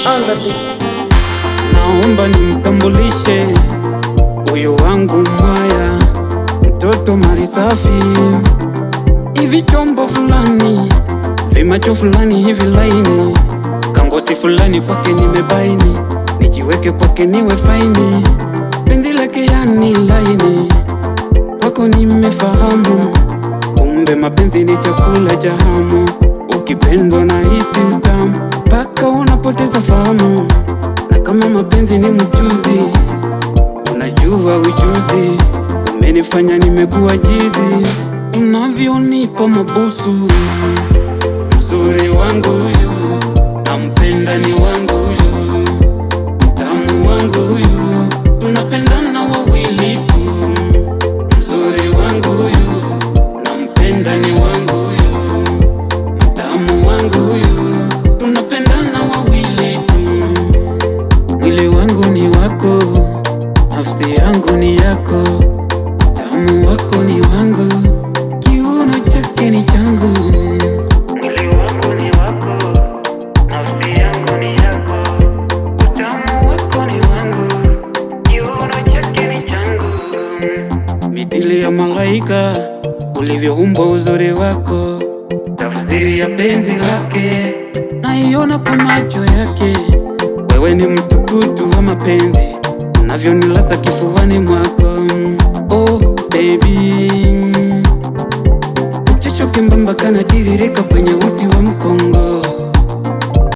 on the beats. Naomba nimtambulishe huyu wangu mwaya, mtoto mali safi, hivi chombo fulani, vimacho fulani hivi laini, kangosi fulani kwake nimebaini, nijiweke kwake niwe faini, penzi lake yani laini, kwako nimefahamu, kumbe mapenzi ni chakula cha hamu, ukipendwa na hisi utamu, paka unapoteza fahamu, na kama mapenzi ni mchuzi, unajua ujuzi, umenifanya nimekuwa jizi, unavyonipa mabusu, mzuri wangu huyu, nampenda ni wangu huyu, tamu wangu huyu, tunapendana wawili tu, mzuri wangu huyu, nampenda ni wangu huyu, tamu wangu huyu, tunapendana wawili tu, mwili wangu ni wako, nafsi yangu ni yako, tamu wako ni wangu, kiuno chake ni changu. Mwili wangu ni wako, nafsi yangu ni yako, tamu wako ni wangu, kiuno chake ni changu. Midili ya malaika, ulivyoumbwa uzuri wako, tafsiri ya penzi lake naiona kwa macho yake. Wewe ni mtukutu wa mapenzi, unavyonilasa kifuani mwako. Oh baby, uchesho kimbamba kana tiririka kwenye uti